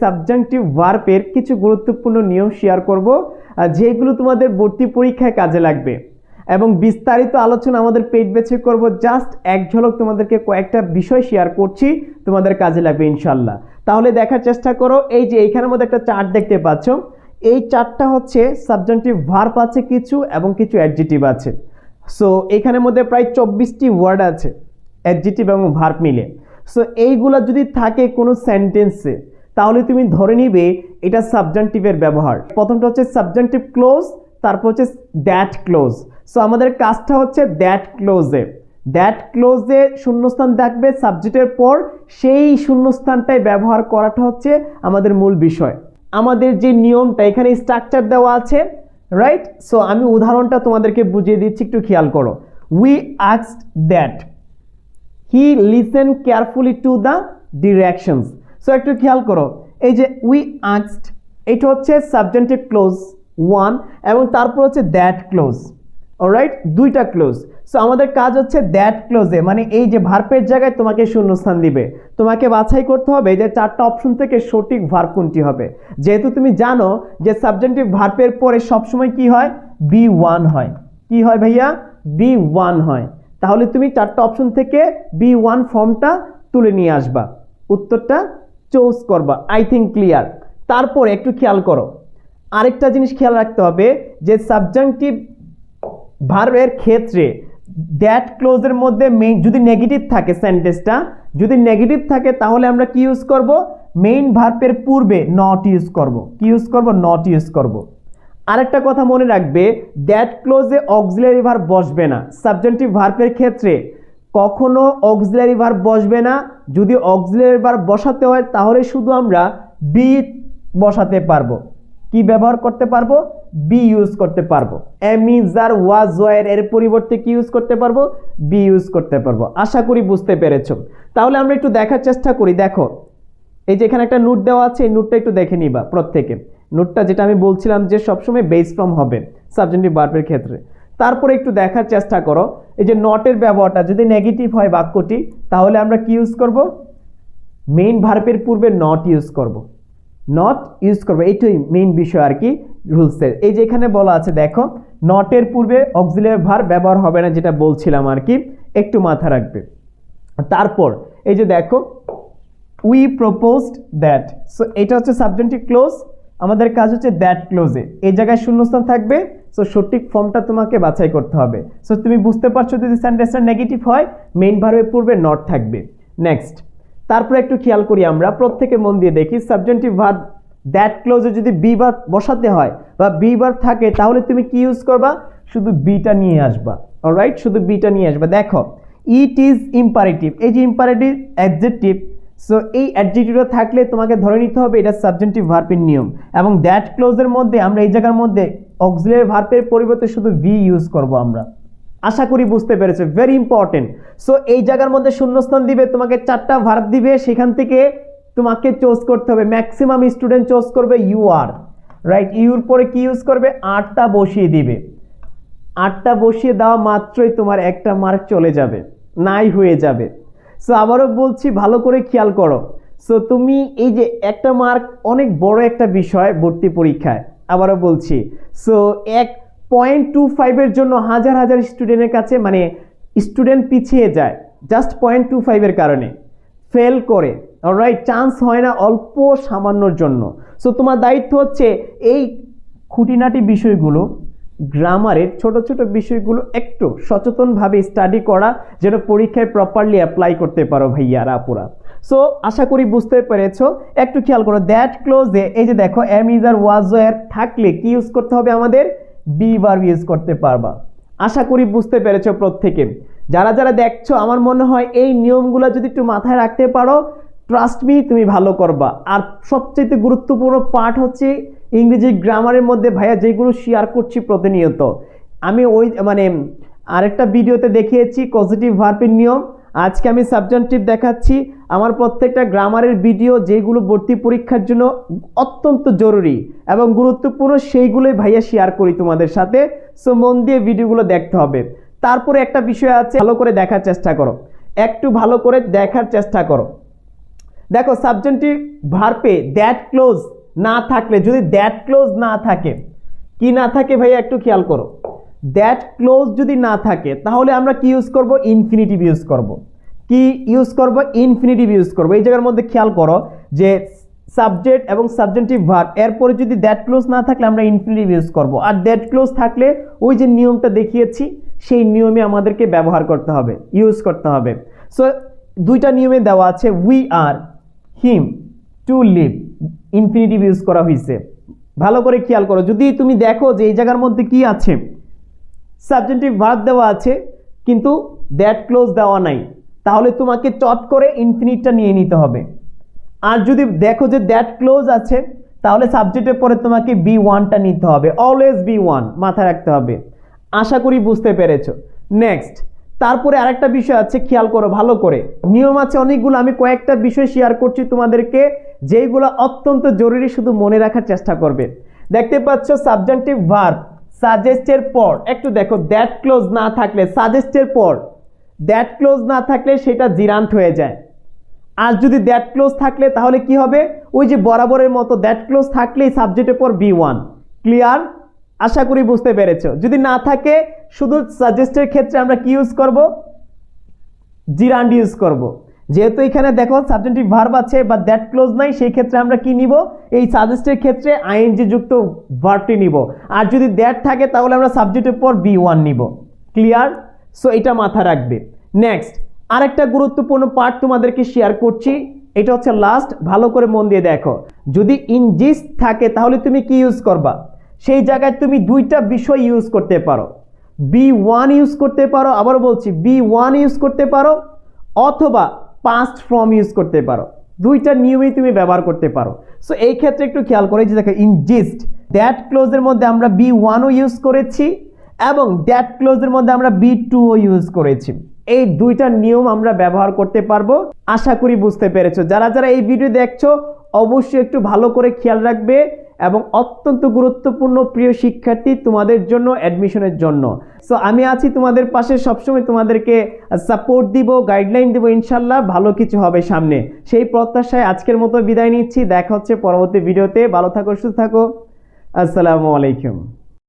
Subjective ভার্বের কিছু গুরুত্বপূর্ণ নিয়ম শেয়ার করব যেগুলো তোমাদের ভর্তি পরীক্ষায় কাজে লাগবে এবং বিস্তারিত আলোচনা আমাদের পেইড ব্যাচে করব। জাস্ট এক ঝলক তোমাদেরকে কয়েকটা বিষয় শেয়ার করছি, তোমাদের কাজে লাগবে ইনশাল্লাহ। তাহলে দেখার চেষ্টা করো। এই যে এইখানের মধ্যে একটা চার্ট দেখতে পাচ্ছ, এই চার্টটা হচ্ছে সাবজেক্টিভ ভার্ব আছে কিছু এবং কিছু অ্যাডজেক্টিভ আছে। সো এইখানের মধ্যে প্রায় 24টি ওয়ার্ড আছে অ্যাডজেক্টিভ এবং ভার্ব মিলে। সো এইগুলা যদি থাকে কোনো সেন্টেন্সে তাহলে তুমি ধরে নিবে এটা সাবজেক্টিভের ব্যবহার। প্রথমটা হচ্ছে সাবজেক্টিভ ক্লোজ, তারপর হচ্ছে দ্যাট ক্লোজ। সো আমাদের কাজটা হচ্ছে দ্যাট ক্লোজে শূন্যস্থান থাকবে সাবজেক্টের পর, সেই শূন্যস্থানটাই ব্যবহার করাটা হচ্ছে আমাদের মূল বিষয়। আমাদের যে নিয়মটা এখানে স্ট্রাকচার দেওয়া আছে, রাইট? সো আমি উদাহরণটা তোমাদেরকে বুঝিয়ে দিচ্ছি, একটু খেয়াল করো। We asked that he listen carefully to the directions. So একটু খেয়াল করো, এই যে উই আস্কড এটা হচ্ছে সাবজেক্টিভ ক্লোজ 1 এবং তারপর হচ্ছে দ্যাট ক্লোজ, অলরাইট? দুইটা ক্লোজ। সো আমাদের কাজ হচ্ছে দ্যাট ক্লোজে, মানে এই যে ভার্বের জায়গায় তোমাকে শূন্যস্থান দিবে, তোমাকে বাছাই করতে হবে যে চারটা অপশন থেকে সঠিক ভার্ব কোনটি হবে। যেহেতু তুমি জানো যে সাবজেক্টিভ ভার্বের পরে সবসময় কি হয়, B1 হয়। কি হয় ভাইয়া? B1 হয়। তাহলে তুমি চারটা অপশন থেকে B1 ফর্মটা তুলে নিয়ে আসবা, উত্তরটা চুজ করবা। I think clear. তারপরে একটু খেয়াল করো, আরেকটা জিনিস খেয়াল রাখতে হবে যে সাবজেক্টিভ ভার্বের ক্ষেত্রে দ্যাট ক্লোজের মধ্যে যদি নেগেটিভ থাকে, সেন্টেন্সটা যদি নেগেটিভ থাকে তাহলে আমরা কি ইউজ করব? মেইন ভার্বের পূর্বে নট ইউজ করব। কি ইউজ করব? নট ইউজ করব। আরেকটা কথা মনে রাখবে, দ্যাট ক্লোজে অক্সিলারি ভার্ব বসবে না। সাবজেক্টিভ ভার্বের ক্ষেত্রে কখনো অক্সিলারি ভার্ব বসবে না। যদি অক্সিলারি ভার্ব বসাতে হয় তাহলে শুধু আমরা বি বসাতে পারবো। কি ব্যবহার করতে পারবো? বি ইউজ করতে পারবো। Am is are was were এর পরিবর্তে কি ইউজ করতে পারবো? বি ইউজ করতে পারবো। আশা করি বুঝতে পেরেছো। তাহলে আমরা একটু দেখার চেষ্টা করি। দেখো, এই যে এখানে একটা নোট দেওয়া আছে, এই নোটটা একটু দেখে নিবা প্রত্যেকে। নোটটা যেটা আমি বলছিলাম যে সবসময় বেস ফর্ম হবে সাবজেক্টিভ ভার্বের ক্ষেত্রে। তারপরে একটু দেখার চেষ্টা করো, এই যে নটের ব্যবহারটা যদি নেগেটিভ হয় বাক্যটি, তাহলে আমরা কি ইউজ করব? মেইন ভার্বের পূর্বে নট ইউজ করব। নট ইউজ করবো, এইটাই মেইন বিষয় আর কি রুলসের। এই যে এখানে বলা আছে দেখো, নটের পূর্বে অক্সিলারি ভার্ব ব্যবহার হবে না, যেটা বলছিলাম আর কি, একটু মাথা রাখবে। তারপর এই যে দেখো, উই প্রপোজড দ্যাট। সো এটা হচ্ছে সাবজেক্টিভ ক্লোজ, আমাদের কাজ হচ্ছে দ্যাট ক্লোজে এই জায়গায় শূন্যস্থান থাকবে। সো সঠিক ফর্মটা তোমাকে বাছাই করতে হবে। সো তুমি বুঝতে পারছো, যদি সেন্টেন্সটা নেগেটিভ হয় মেইন ভার্বের পূর্বে নট থাকবে। নেক্সট, তারপরে একটু খেয়াল করি, আমরা প্রত্যেকে মন দিয়ে দেখি। সাবজেক্টিভ ভার্ব দ্যাট ক্লোজে যদি বি ভার্ব বসাতে হয় বা বি ভার্ব থাকে তাহলে তুমি কি ইউজ করবা? শুধু বিটা নিয়ে আসবা, অলরাইট? শুধু বিটা নিয়ে আসবা। দেখো, ইট ইজ ইম্পারেটিভ, এই যে ইম্পারেটিভ অ্যাডজেক্টিভ। সো এই অ্যাডজেক্টিভটা থাকলে তোমাকে ধরে নিতে হবে এটা সাবজেক্টিভ ভার্বের নিয়ম। এবং দ্যাট ক্লোজের মধ্যে আমরা এই জায়গার মধ্যে অক্সিলারি ভার্বের পরিবর্তে শুধু ভি ইউজ করব আমরা। আশা করি বুঝতে পেরেছো, ভেরি ইম্পর্টেন্ট। সো এই জায়গার মধ্যে শূন্যস্থান দিবে, তোমাকে চারটা ভার্ব দিবে, সেখান থেকে তোমাকে চুজ করতে হবে। ম্যাক্সিমাম স্টুডেন্ট চুজ করবে ইউ আর, রাইট? ইউর পরে কি ইউজ করবে? আটটা বসিয়ে দিবে। আটটা বসিয়ে দেওয়া মাত্রই তোমার একটা মার্ক চলে যাবে, নাই হয়ে যাবে। সো আবারও বলছি, ভালো করে খেয়াল করো। সো তুমি এই যে একটা মার্ক অনেক বড় একটা বিষয় ভর্তি পরীক্ষায়, আবারও বলছি। সো 1.25 জন্য হাজার হাজার স্টুডেন্টের কাছে মানে স্টুডেন্ট পিছিয়ে যায় জাস্ট 0.25 কারণে, ফেল করে, অলরাইট? চান্স হয় না অল্প সামান্যর জন্য। সো তোমার দায়িত্ব হচ্ছে এই খুঁটিনাটি বিষয়গুলো, গ্রামারের ছোট ছোট বিষয়গুলো একটু সচেতনভাবে স্টাডি করা, যেন পরীক্ষায় প্রপারলি অ্যাপ্লাই করতে পারো ভাইয়ারা আপুরা। সো আশা করি বুঝতে পেরেছো। একটু খেয়াল করো, দ্যাট ক্লোজে এই যে দেখো am is are was were থাকলে কি ইউজ করতে হবে? আমাদের বি ভার্ব ইউজ করতে পারবা। আশা করি বুঝতে পেরেছো প্রত্যেকে। যারা যারা দেখছো, আমার মনে হয় এই নিয়মগুলো যদি একটু মাথায় রাখতে পারো, ট্রাস্ট মি, তুমি ভালো করবা। আর সবচেয়ে গুরুত্বপূর্ণ পার্ট হচ্ছে ইংরেজি গ্রামারের মধ্যে ভাইয়া যেগুলো শেয়ার করছি প্রতিনিয়ত, আমি ওই মানে আরেকটা ভিডিওতে দেখিয়েছি পজিটিভ ভার্বের নিয়ম, আজকে আমি সাবজেক্টিভ দেখাচ্ছি। আমার প্রত্যেকটা গ্রামারের ভিডিও যেগুলো ভর্তি পরীক্ষার জন্য অত্যন্ত জরুরি এবং গুরুত্বপূর্ণ, সেইগুলোই ভাইয়া শেয়ার করি তোমাদের সাথে। সো মন দিয়ে ভিডিওগুলো দেখতে হবে। তারপরে একটা বিষয় আছে, ভালো করে দেখার চেষ্টা করো, একটু ভালো করে দেখার চেষ্টা করো। দেখো সাবজেক্টিভ ভার্বে দ্যাট ক্লোজ না থাকলে, যদি দ্যাট ক্লোজ না থাকে, কি না থাকে ভাইয়া একটু খেয়াল করো, দ্যাট ক্লোজ যদি না থাকে তাহলে আমরা কি ইউজ করব? ইনফিনিটিভ ইউজ করব। কি ইউজ করব? ইনফিনিটিভ ইউজ করব। এই জায়গার মধ্যে খেয়াল করো যে সাবজেক্ট এবং সাবজেক্টিভ ভার্ব এরপরে যদি দ্যাট ক্লোজ না থাকলে আমরা ইনফিনিটিভ ইউজ করব, আর দ্যাট ক্লোজ থাকলে ওই যে নিয়মটা দেখিয়েছি সেই নিয়মে আমাদেরকে ব্যবহার করতে হবে, ইউজ করতে হবে। সো দুইটা নিয়মে দেওয়া আছে, we are, him, to live, infinitive use করা হয়েছে। ভালো করে খেয়াল করো, যদি তুমি দেখো যে এই জায়গার মধ্যে কি আছে, সাবজেক্টিভ ভার্ব দেওয়া আছে কিন্তু দ্যাট ক্লোজ দেওয়া নাই, তাহলে তোমাকে চট করে ইনফিনিটটা নিয়ে নিতে হবে। আর যদি দেখো যে দ্যাট ক্লোজ আছে তাহলে সাবজেক্টের পরে তোমাকে বি ওয়ানটা নিতে হবে, অলওয়েজ বি ওয়ান মাথায় রাখতে হবে। আশা করি বুঝতে পেরেছো। নেক্সট, তারপরে আরেকটা বিষয় আছে, খেয়াল করো ভালো করে, নিয়ম আছে অনেকগুলো, আমি কয়েকটা বিষয় শেয়ার করছি তোমাদেরকে যেইগুলো অত্যন্ত জরুরি, শুধু মনে রাখার চেষ্টা করবে। দেখতে পাচ্ছ সাবজেক্টিভ ভার্ব সাজেস্টের পর, একটু দেখো, দ্যাট ক্লোজ না থাকলে, সাজেস্টের পর দ্যাট ক্লোজ না থাকলে সেটা জিরান্ট হয়ে যায়। আর যদি দ্যাট ক্লোজ থাকলে তাহলে কি হবে? ওই যে বরাবরের মতো দ্যাট ক্লোজ থাকলেই সাবজেক্টের পর বি ওয়ান। ক্লিয়ার? আশা করি বুঝতে পেরেছো। যদি না থাকে শুধু সাজেস্টের ক্ষেত্রে আমরা কি ইউজ করব? জিরান্ড ইউজ করব। যেহেতু এখানে দেখো সাবজেক্টিভ ভার্ব আছে বা দ্যাট ক্লোজ নাই, সেই ক্ষেত্রে আমরা কি নিব? এই সাজেস্টের ক্ষেত্রে আইএনজি যুক্ত ভার্বটি নিব। আর যদি দ্যাট থাকে তাহলে আমরা সাবজেক্টের পর বি ওয়ান নিব। ক্লিয়ার? সো এটা মাথা রাখবে। নেক্সট, আরেকটা গুরুত্বপূর্ণ পার্ট তোমাদেরকে শেয়ার করছি, এটা হচ্ছে লাস্ট, ভালো করে মন দিয়ে দেখো। যদি ইনজিস্ট থাকে তাহলে তুমি কি ইউজ করবা? সেই জায়গায় তুমি দুইটা বিষয় ইউজ করতে পারো, বি ওয়ান ইউজ করতে পারো, আবার বলছি বি ওয়ান ইউজ করতে পারো, অথবা পাস্ট ফর্ম ইউজ করতে পারো। দুইটা নিয়মেই তুমি ব্যবহার করতে পারো। সো এই ক্ষেত্রে একটু খেয়াল করে যে দেখো, ইনজিস্ট দ্যাট ক্লোজের মধ্যে আমরা বি ওয়ানও ইউজ করেছি এবং দ্যাট ক্লোজের মধ্যে আমরা বি টুও ইউজ করেছি। এই দুইটা নিয়ম আমরা ব্যবহার করতে পারবো। আশা করি বুঝতে পেরেছো। যারা যারা এই ভিডিও দেখছো অবশ্যই একটু ভালো করে খেয়াল রাখবে, এবং অত্যন্ত গুরুত্বপূর্ণ প্রিয় শিক্ষার্থী তোমাদের জন্য, অ্যাডমিশনের জন্য। সো আমি আছি তোমাদের পাশে, সবসময় তোমাদেরকে সাপোর্ট দিব, গাইডলাইন দিব, ইনশাল্লাহ ভালো কিছু হবে সামনে। সেই প্রত্যাশায় আজকের মতো বিদায় নিচ্ছি। দেখা হচ্ছে পরবর্তী ভিডিওতে। ভালো থাকো, সুস্থ থাকো। আসসালামু আলাইকুম।